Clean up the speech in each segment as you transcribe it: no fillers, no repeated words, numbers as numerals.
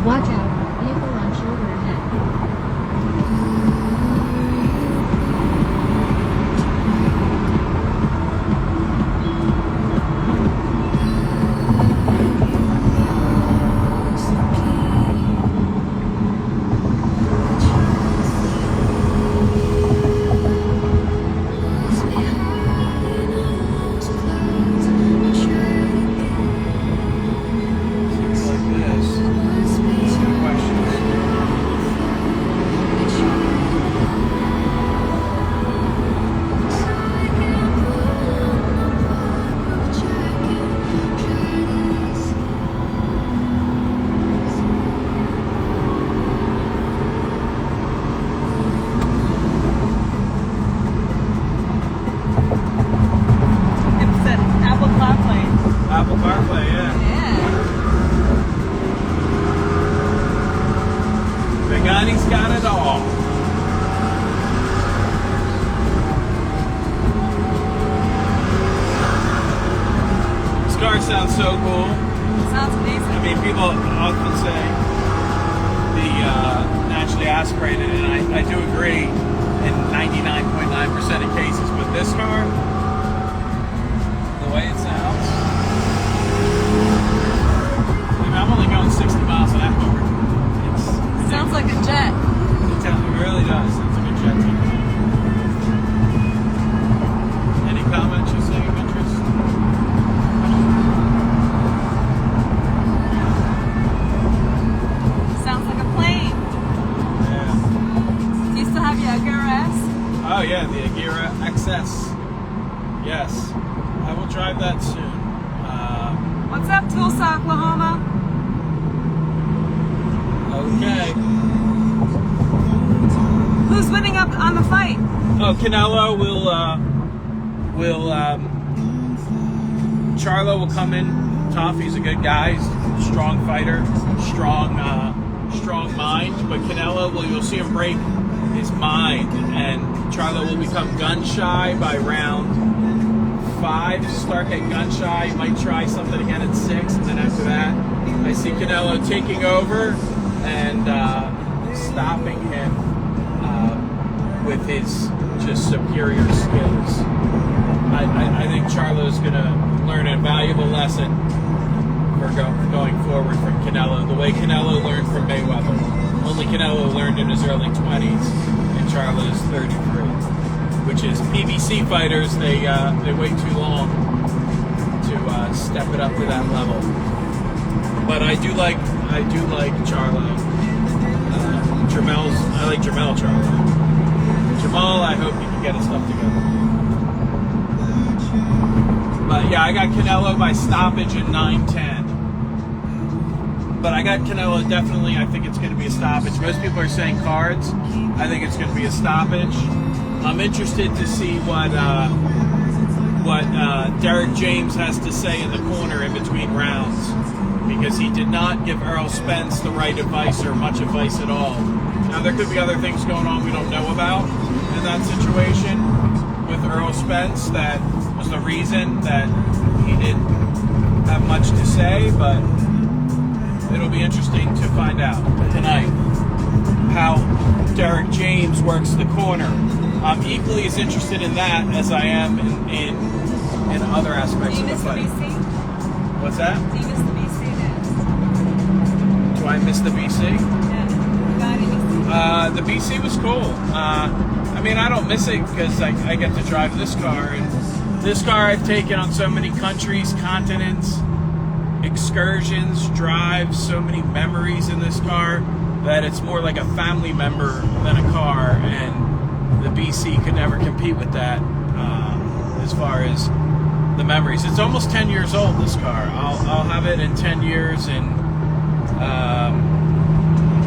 Watch out. Vehicle on shoulder ahead. Apple CarPlay, yeah. Pagani's got it all. This car sounds so cool. Sounds amazing. I mean, people often say the naturally aspirated, and I do agree in 99.9% of cases, but this car, the way it sounds, I'm only going 60 miles an hour. It sounds like a jet. It really does. Sounds like a jet to me. Any comments you see of interest? Sounds like a plane. Yeah. Do you still have your Agera S? Oh yeah, the Agera XS. Yes. I will drive that soon. What's up, Tulsa, Oklahoma? Okay. Who's winning up on the fight? Oh, Canelo Charlo will come in tough. He's a good guy. He's a strong fighter, strong mind. But Canelo, you'll see him break his mind, and Charlo will become gun shy by round 5. Start getting gun shy. He might try something again at 6, and then after that, I see Canelo taking over and stopping him with his just superior skills. I think Charlo's going to learn a valuable lesson for going forward from Canelo. The way Canelo learned from Mayweather. Only Canelo learned in his early 20s, and Charlo's 33. Which is PBC fighters, they wait too long to step it up to that level. But I do like Charlo. I like Jamel Charlo. Jamal, I hope he can get his stuff together. But yeah, I got Canelo by stoppage in 9-10. But I got Canelo definitely. I think it's going to be a stoppage. Most people are saying cards. I think it's going to be a stoppage. I'm interested to see what Derek James has to say in the corner in between rounds, because he did not give Errol Spence the right advice or much advice at all. Now, there could be other things going on we don't know about in that situation with Errol Spence that was the reason that he didn't have much to say, but it'll be interesting to find out tonight how Derek James works the corner. I'm equally as interested in that as I am in other aspects of the fight. Do you miss the BC? What's that? Do you miss the BC dance? Do I miss the BC? Yeah. The BC was cool. I mean, I don't miss it because I get to drive this car. And this car I've taken on so many countries, continents, excursions, drives, so many memories in this car that it's more like a family member than a car. And the BC could never compete with that as far as the memories. It's almost 10 years old, this car. I'll have it in 10 years in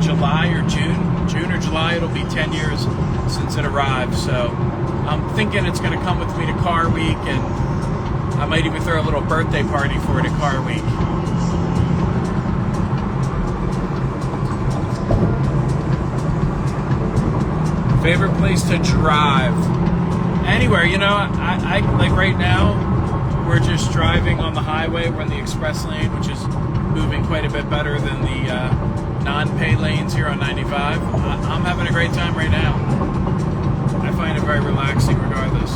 July or June or July. It'll be 10 years since it arrived. So I'm thinking it's going to come with me to Car Week, and I might even throw a little birthday party for it at Car Week. Favorite place to drive? Anywhere, you know. I like right now, we're just driving on the highway. We're in the express lane, which is moving quite a bit better than the non-pay lanes here on 95. I'm having a great time right now. I find it very relaxing regardless.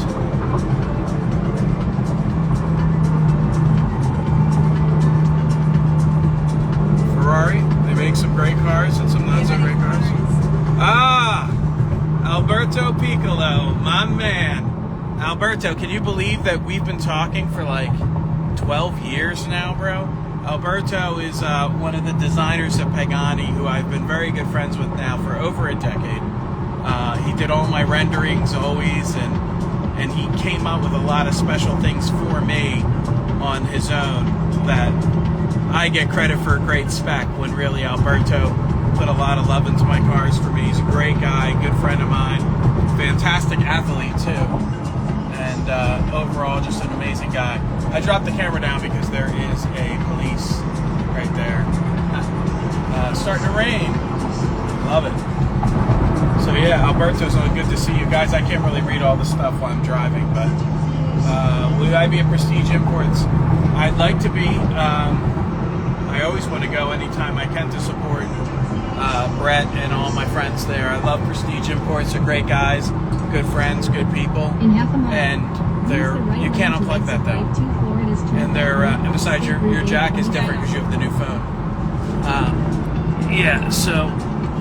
Ferrari, they make some great cars and some not so great cars. Ah, Alberto Piccolo, my man. Alberto, can you believe that we've been talking for like 12 years now, bro? Alberto is one of the designers of Pagani, who I've been very good friends with now for over a decade. He did all my renderings always, and he came up with a lot of special things for me on his own that I get credit for a great spec, when really Alberto put a lot of love into my cars for me. He's a great guy, good friend of mine, fantastic athlete too, and overall just an amazing guy. I dropped the camera down because there is a police right there. Starting to rain. Love it. So yeah, Alberto's on. Good to see you guys. I can't really read all the stuff while I'm driving, but will I be at Prestige Imports? I'd like to be. I always want to go anytime I can to support Brett and all my friends there. I love Prestige Imports. They're great guys, good friends, good people, In half a mile, and they're you can't unplug that though. And they're and besides your jack is different because you have the new phone. Yeah, so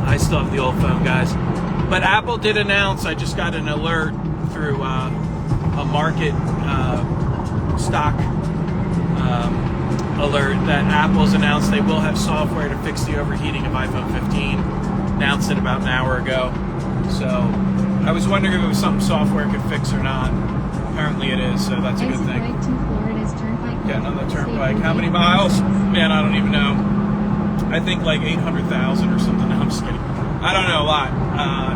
I still have the old phone, guys. But Apple did announce. I just got an alert through a market stock alert that Apple's announced they will have software to fix the overheating of iPhone 15. Announced it about an hour ago. So I was wondering if it was something software could fix or not. Apparently it is, so that's a good thing. Getting on the turnpike. How many miles? Man, I don't even know. I think like 800,000 or something. No, I'm just kidding. I don't know a lot.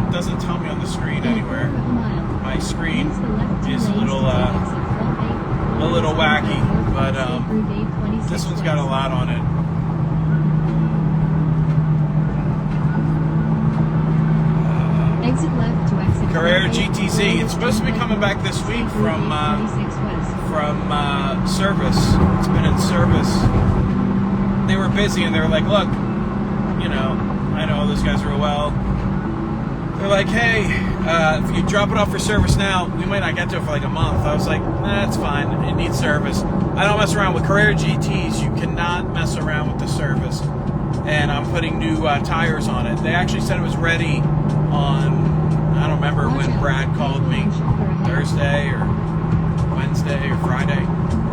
It doesn't tell me on the screen anywhere. My screen is a little wacky, but this one's got a lot on it. Exit left to exit. Carrera GTZ. It's supposed to be coming back this week from service. It's been in service. They were busy and they were like, look, you know, I know all those guys real well. They're like, hey, if you drop it off for service now, we might not get to it for like a month. I was like, nah, it's fine. It needs service. I don't mess around with Carrera GTs. You cannot mess around with the service. And I'm putting new tires on it. They actually said it was ready on, I don't remember when Brad called me, Thursday or Wednesday or Friday.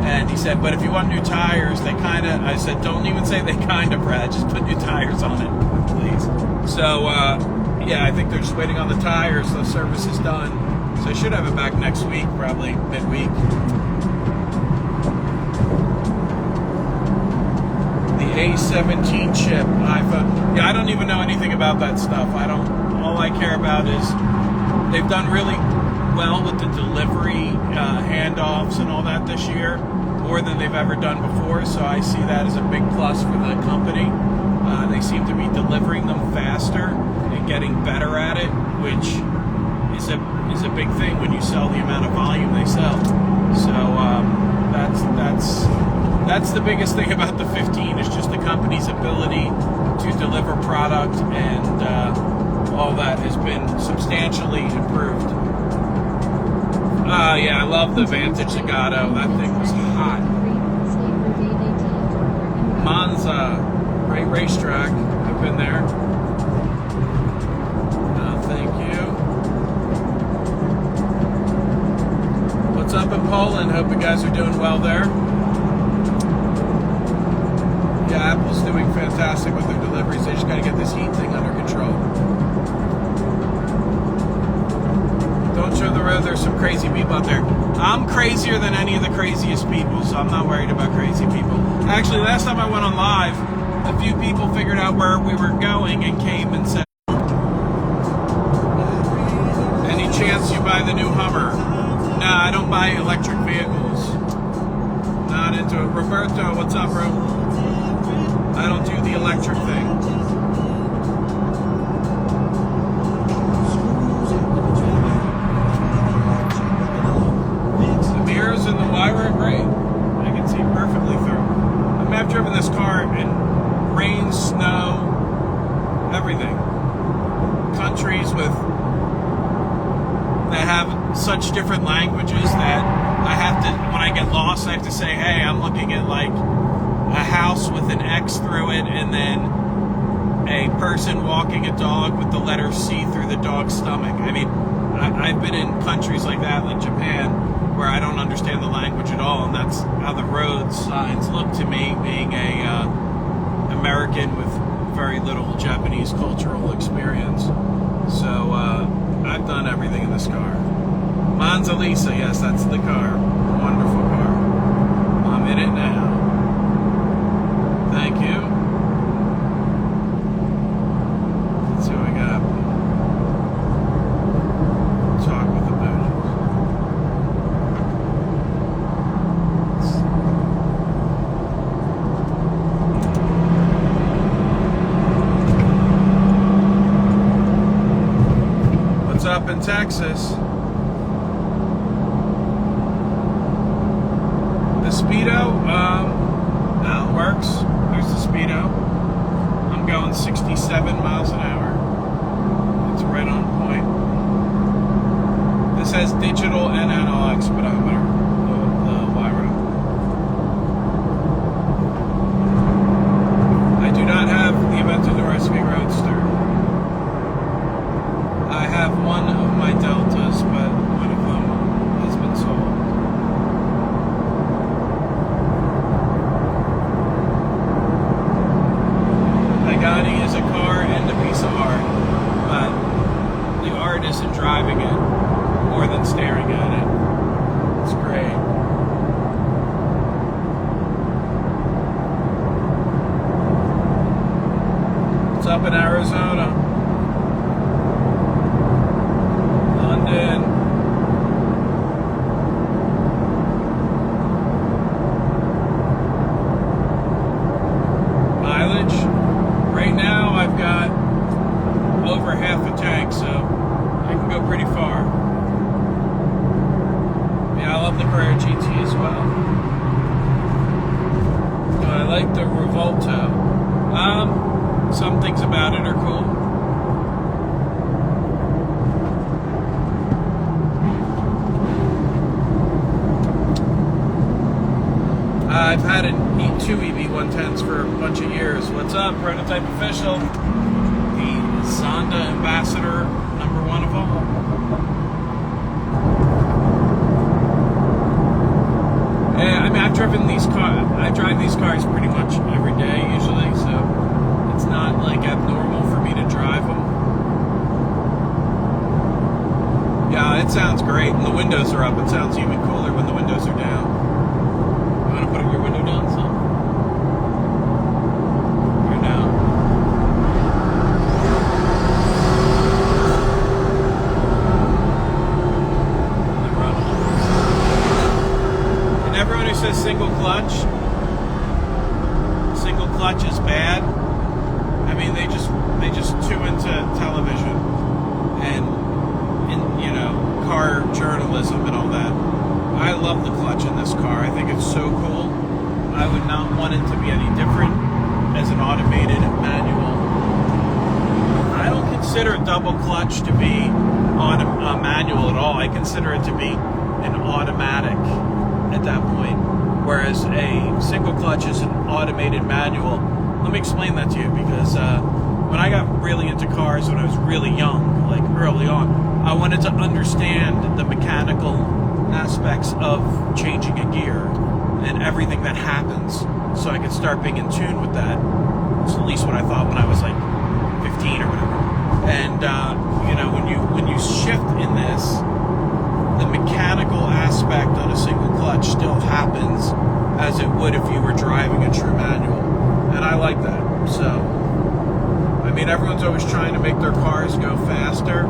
And he said, but if you want new tires, I said, don't even say they Brad, just put new tires on it, please. So, yeah, I think they're just waiting on the tires. The service is done. So I should have it back next week, probably midweek. The A17 chip iPhone. Yeah, I don't even know anything about that stuff. All I care about is they've done really well with the delivery handoffs and all that this year, more than they've ever done before. So I see that as a big plus for the company. They seem to be delivering them faster and getting better at it, which is a big thing when you sell the amount of volume they sell. So that's the biggest thing about the 15 is just the company's ability to deliver product, and all that has been substantially improved. Yeah, I love the Vantage Zagato. That thing was hot. Monza, great racetrack. I've been there. Thank you. What's up in Poland? Hope you guys are doing well there. Yeah, Apple's doing fantastic with their deliveries. They just got to get this heat thing under control. Don't show the road. There's some crazy people out there. I'm crazier than any of the craziest people, so I'm not worried about crazy people. Actually, last time I went on live, a few people figured out where we were going and came and said, any chance you buy the new Hummer? Nah, I don't buy electric vehicles. Not into it. Roberto, what's up, bro? I don't do the electric thing. The mirrors in the Huayra are great. I can see perfectly through. I mean, I've driven this car in rain, snow, everything. Countries that have such different languages that I have to, when I get lost, I have to say, hey, I'm looking at like a house with an X through it, and then a person walking a dog with the letter C through the dog's stomach. I mean, I've been in countries like that, like Japan, where I don't understand the language at all, and that's how the road signs look to me, being a American with very little Japanese cultural experience. So I've done everything in this car. Monza Lisa, yes, that's the car. Wonderful car. I'm in it now. Thank you. Let's see what we got. Talk with the Bougies. What's up in Texas? The Speedo, no, it works. There's the Speedo. I'm going 67 miles an hour. It's right on point. This has digital and analog speedometer, the Huayra. I do not have the Aventador SV Roadster. I have one of my Deltas, but one of them has been sold. Pagani is a car and a piece of art, but the art isn't driving it more than staring at it. It's great. It's up in Arizona. London. Mileage. Right now I've got over half a tank, so I can go pretty far. Yeah, I love the Carrera GT as well. Do I like the Revolto? Some things about it are cool. I've had two EB110s for a bunch of years. What's up, Prototype Official? The Zonda Ambassador, #1 of all. Yeah, I mean, I've driven these cars. I drive these cars pretty much every day usually, so it's not like abnormal for me to drive them. Yeah, it sounds great. When the windows are up, it sounds even cooler when the windows are down. You want to put your window down, son? Right now. And everyone who says single clutch is bad. I mean, they just tune into television and you know, car journalism and all that. I love the clutch in this car. I think it's so cool. I would not want it to be any different as an automated manual. I don't consider a double clutch to be on a manual at all. I consider it to be an automatic at that point. Whereas a single clutch is an automated manual. Let me explain that to you, because when I got really into cars when I was really young, like early on, I wanted to understand the mechanical aspects of changing a gear and everything that happens, so I could start being in tune with that. It's at least what I thought when I was like 15 or whatever. And you know, when you shift in this, the mechanical aspect on a single clutch still happens as it would if you were driving a true manual, and I like that. So, I mean, everyone's always trying to make their cars go faster.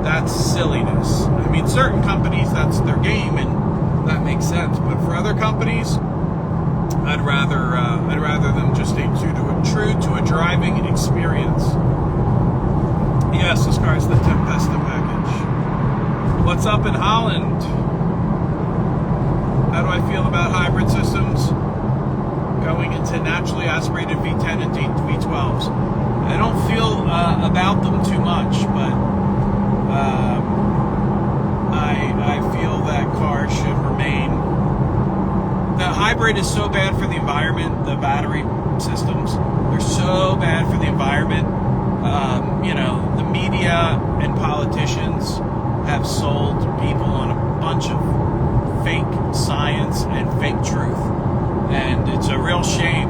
That's silliness. I mean, certain companies, that's their game, and that makes sense. But for other companies, I'd rather them just stay true to a driving experience. Yes, this car is the Tempesta package. What's up in Holland? How do I feel about hybrid systems going into naturally naturally aspirated V10 and V12s. I don't feel about them too much, but I feel that cars should remain. The hybrid is so bad for the environment. The battery systems, they're so bad for the environment. The media and politicians have sold people on a bunch of fake science and fake truth, and it's a real shame,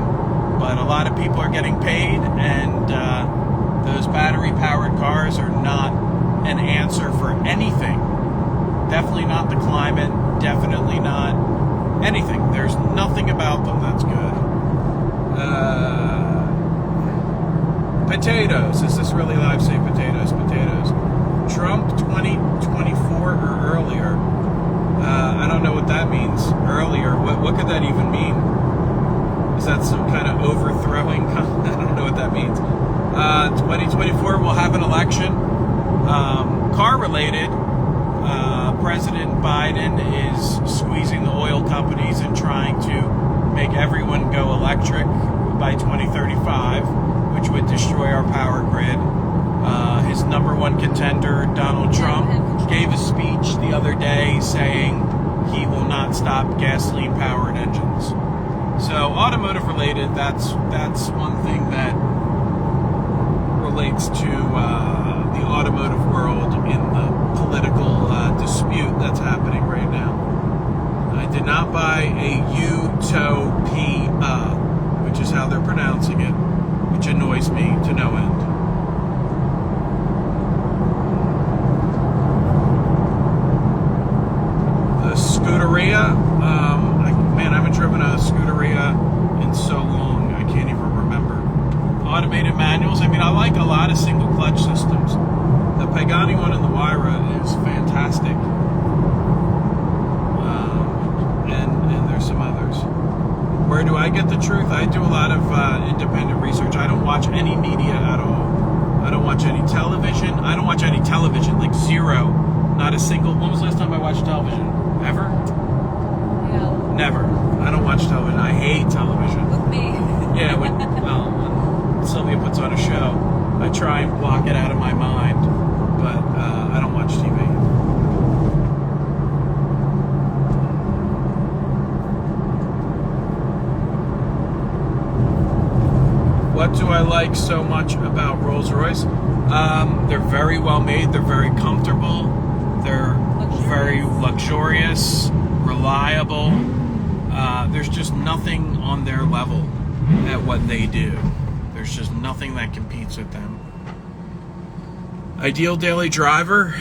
but a lot of people are getting paid, and those battery powered cars are not an answer for anything. Definitely not the climate, definitely not anything. There's nothing about them that's good. Potatoes. Is this really live? Say potatoes. Trump 2024 or earlier. I don't know what that means. Earlier. What could that even mean? Is that some kind of overthrowing? I don't know what that means. 2024 we'll have an election. Car related. President Biden is squeezing the oil companies and trying to make everyone go electric by 2035, which would destroy our power grid. His number one contender, Donald Trump, gave a speech the other day saying he will not stop gasoline-powered engines. So, automotive related, that's one thing that relates to the automotive world in the political dispute that's happening right now. I did not buy a Utopia, which is how they're pronouncing it, which annoys me to no end. The Scuderia, man, I haven't driven a Scuderia in so long, I can't even remember. Automated manuals, I mean, I like a lot of single clutch systems. The Pagani one in the Huayra is fantastic. And there's some others. Where do I get the truth? I do a lot of independent research. I don't watch any media at all. I don't watch any television. Like zero. Not a single. When was the last time I watched television? Ever? Yeah. Never. I don't watch television. I hate television. With me. Yeah, when Sylvia puts on a show, I try and block it out of my mind, but I don't watch TV. What do I like so much about Rolls-Royce? They're very well made, they're very comfortable, they're very luxurious, reliable. There's just nothing on their level at what they do. There's just nothing that competes with them. Ideal daily driver?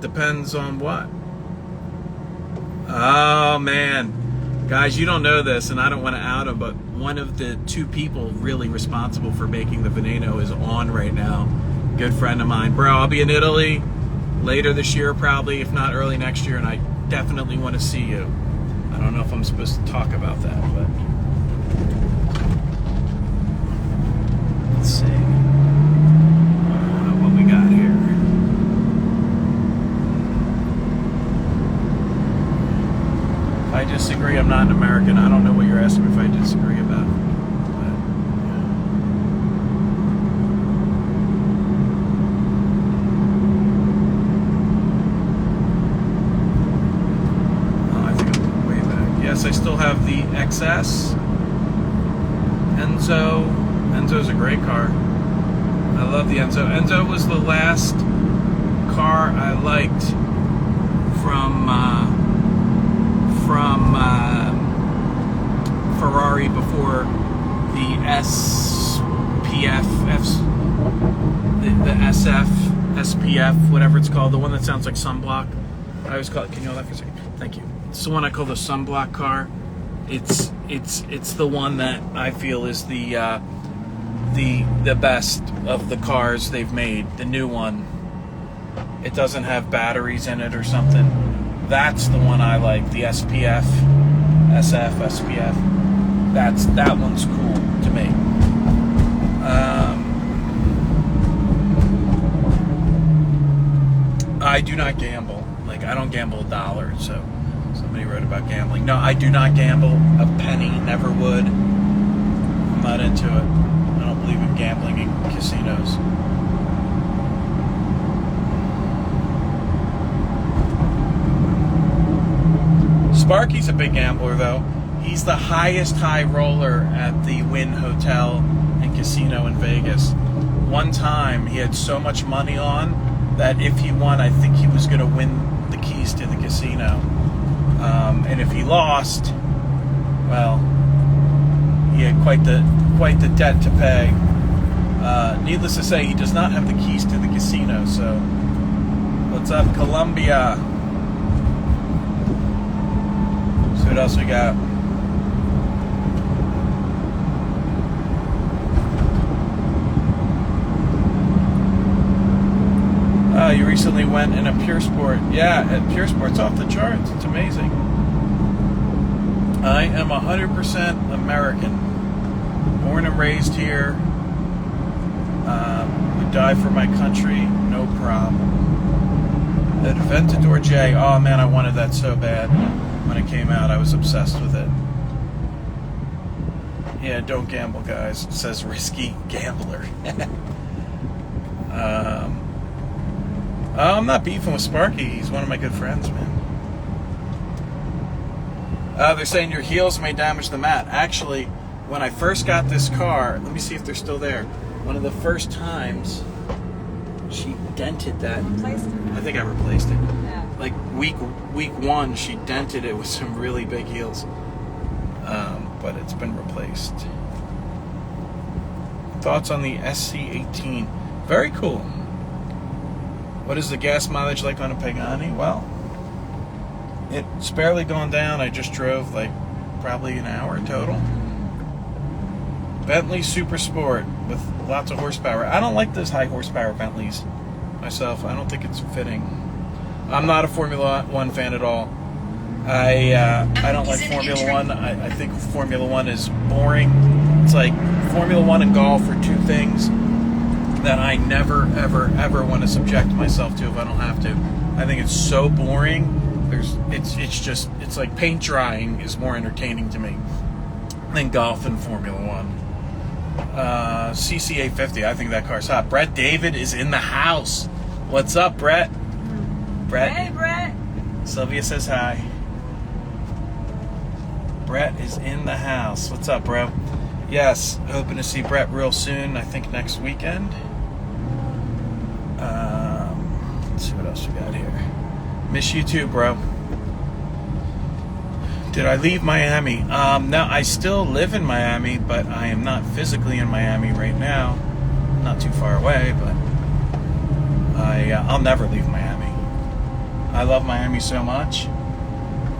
Depends on what? Oh man. Guys, you don't know this, and I don't want to out them, but one of the two people really responsible for making the Veneno is on right now. Good friend of mine. Bro, I'll be in Italy later this year probably, if not early next year, and I definitely want to see you. I don't know if I'm supposed to talk about that, but let's see what we got here. If I disagree, I'm not an American. I don't know what you're asking me if I disagree about. But, oh, I think I'm way back. Yes, I still have the XS. Enzo's a great car. I love the Enzo. Enzo was the last car I liked from Ferrari before the SPF, the SF, SPF, whatever it's called, the one that sounds like sunblock. I always call it. Can you hold that for a second? Thank you. It's the one I call the sunblock car. It's the one that I feel is the best of the cars they've made. The new one. It doesn't have batteries in it or something. That's the one I like. The SPF, SF, SPF. That one's cool to me. I do not gamble. Like, I don't gamble $1. So somebody wrote about gambling. No, I do not gamble a penny. Never would. into it. I don't believe in gambling in casinos. Sparky's a big gambler, though. He's the highest high roller at the Wynn Hotel and Casino in Vegas. One time, he had so much money on that if he won, I think he was going to win the keys to the casino. And if he lost, well, he had quite the debt to pay. Needless to say, he does not have the keys to the casino. So, what's up, Colombia? So what else we got? You recently went in a Pure Sport. Yeah, at Pure Sport's off the charts. It's amazing. I am 100% American. Born and raised here. Would die for my country, no problem. Aventador J. Oh man, I wanted that so bad. When it came out, I was obsessed with it. Yeah, don't gamble, guys. It says risky gambler. I'm not beefing with Sparky. He's one of my good friends, man. They're saying your heels may damage the mat. Actually, when I first got this car, let me see if they're still there. One of the first times, she dented that. Replaced it. I think I replaced it. Yeah. Like week one, she dented it with some really big heels. But it's been replaced. Thoughts on the SC18? Very cool. What is the gas mileage like on a Pagani? Well, it's barely gone down. I just drove like probably an hour total. Bentley Super Sport with lots of horsepower. I don't like those high horsepower Bentleys myself. I don't think it's fitting. I'm not a Formula One fan at all. I don't like Formula One. I think Formula One is boring. It's like Formula One and golf are two things that I never, ever, ever want to subject myself to if I don't have to. I think it's so boring. It's like paint drying is more entertaining to me than golf and Formula One. CC850, I think that car's hot. Brett David is in the house. What's up, Brett? Brett. Hey, Brett. Sylvia says hi. Brett is in the house. What's up, bro? Yes, hoping to see Brett real soon. I think next weekend. Let's see what else we got here. Miss you too, bro. Did I leave Miami? No, I still live in Miami, but I am not physically in Miami right now. Not too far away, but I'll never leave Miami. I love Miami so much.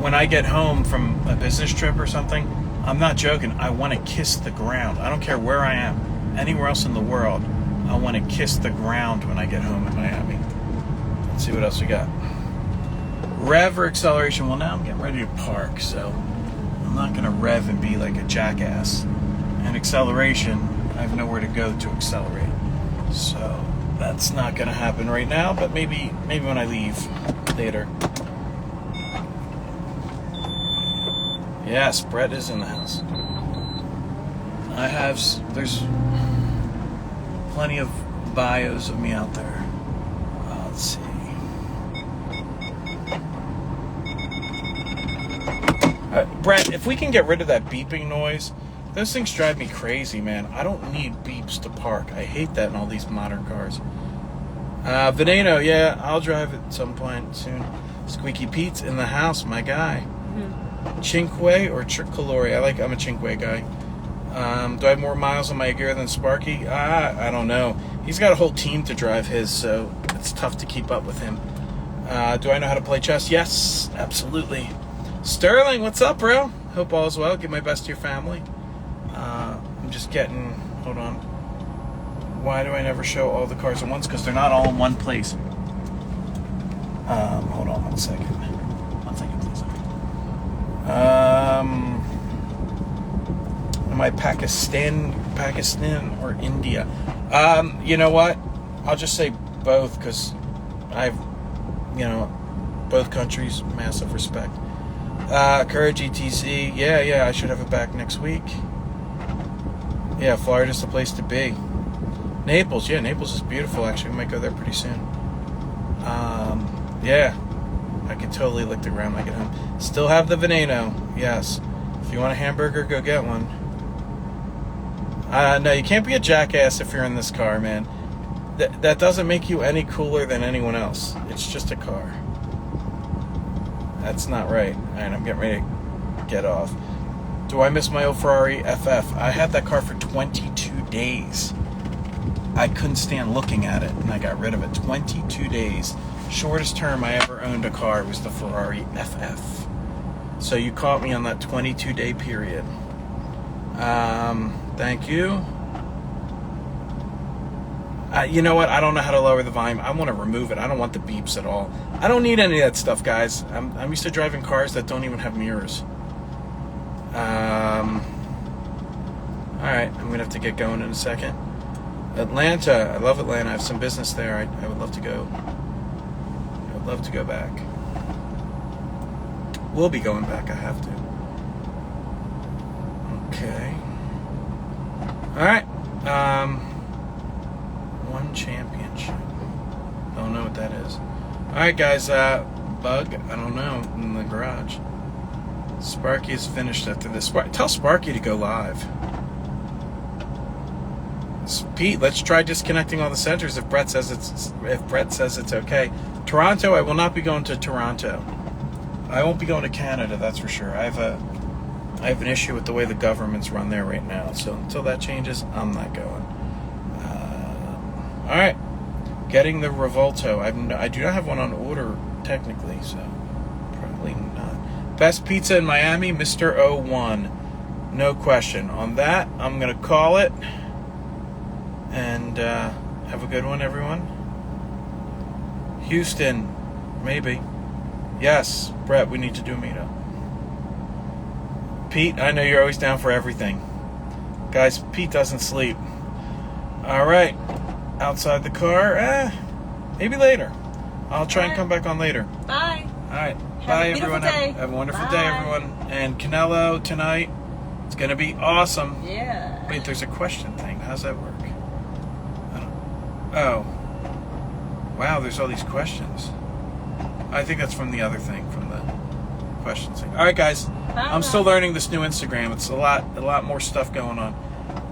When I get home from a business trip or something, I'm not joking, I want to kiss the ground. I don't care where I am, anywhere else in the world, I want to kiss the ground when I get home in Miami. Let's see what else we got. Rev or acceleration? Well, now I'm getting ready to park, so I'm not going to rev and be like a jackass. And acceleration, I have nowhere to go to accelerate. So that's not going to happen right now, but maybe when I leave later. Yes, Brett is in the house. There's plenty of bios of me out there. Let's see. Brett, if we can get rid of that beeping noise, those things drive me crazy, man. I don't need beeps to park. I hate that in all these modern cars. Veneno, yeah, I'll drive at some point soon. Squeaky Pete's in the house, my guy. Cinque or Tricolore? I'm a Cinque guy. Do I have more miles on my gear than Sparky? I don't know. He's got a whole team to drive his, so it's tough to keep up with him. Do I know how to play chess? Yes, absolutely. Sterling, what's up, bro? Hope all is well. Give my best to your family. I'm just getting... Hold on. Why do I never show all the cars at once? Because they're not all in one place. Hold on 1 second. 1 second, please. Am I Pakistan or India? You know what? I'll just say both because I've, both countries, massive respect. Courage ETC, yeah, I should have it back next week. Yeah, Florida's the place to be. Naples, yeah, Naples is beautiful. Actually, we might go there pretty soon. Yeah, I could totally lick the ground when I get home. Still have the Veneno, yes. If you want a hamburger, go get one. No, you can't be a jackass if you're in this car, man. That doesn't make you any cooler than anyone else. It's just a car. That's not right. All right, I'm getting ready to get off. Do I miss my old Ferrari FF? I had that car for 22 days. I couldn't stand looking at it, and I got rid of it. 22 days. Shortest term I ever owned a car was the Ferrari FF. So you caught me on that 22-day period. Thank you. You know what? I don't know how to lower the volume. I want to remove it. I don't want the beeps at all. I don't need any of that stuff, guys. I'm used to driving cars that don't even have mirrors. Alright, I'm going to have to get going in a second. Atlanta. I love Atlanta. I have some business there. I would love to go. I would love to go back. We'll be going back. I have to. Okay. Alright. One championship. Don't know what that is. Alright, guys. Bug. I don't know. In the garage. Sparky is finished after this. Tell Sparky to go live. Pete, let's try disconnecting all the centers if Brett says it's okay. Toronto, I will not be going to Toronto. I won't be going to Canada, that's for sure. I have an issue with the way the government's run there right now. So until that changes, I'm not going. All right, getting the Revolto. I do not have one on order technically, so probably not. Best pizza in Miami, Mr. 01. No question on that. I'm gonna call it. And have a good one, everyone. Houston, maybe. Yes, Brett, we need to do a meetup. Pete, I know you're always down for everything. Guys, Pete doesn't sleep. All right, outside the car. Maybe later. I'll try and come back on later. Bye. All right, Have bye, a beautiful everyone. day. Have a wonderful Bye. day, everyone. And Canelo tonight. It's gonna be awesome. Yeah. Wait, there's a question thing. How's that work? Oh. Wow, there's all these questions. I think that's from the other thing, from the questions thing. All right, guys. Bye. I'm still learning this new Instagram. It's a lot more stuff going on.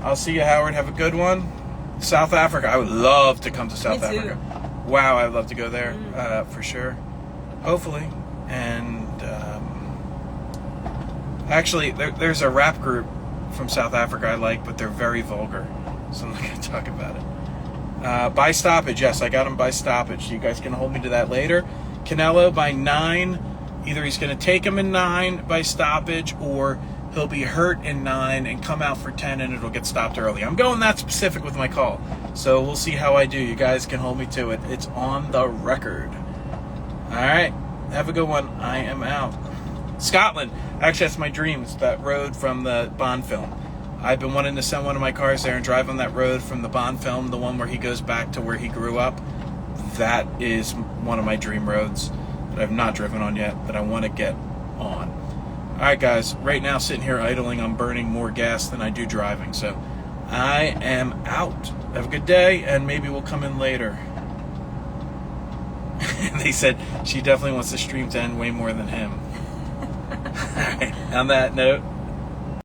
I'll see you, Howard. Have a good one. South Africa. I would love to come to South Me too. Africa. Wow, I'd love to go there, for sure. Hopefully. And actually, there's a rap group from South Africa I like, but they're very vulgar, so I'm not going to talk about it. By stoppage, yes, I got him by stoppage. You guys can hold me to that later. Canelo by 9. Either he's going to take him in 9 by stoppage, or he'll be hurt in 9 and come out for 10 and it'll get stopped early. I'm going that specific with my call. So we'll see how I do. You guys can hold me to it. It's on the record. All right. Have a good one. I am out. Scotland. Actually, that's my dream. It's that road from the Bond film. I've been wanting to send one of my cars there and drive on that road from the Bond film, the one where he goes back to where he grew up. That is one of my dream roads that I've not driven on yet, that I want to get on. All right, guys. Right now, sitting here idling, I'm burning more gas than I do driving. So I am out. Have a good day, and maybe we'll come in later. They said she definitely wants the stream to end way more than him. All right. On that note,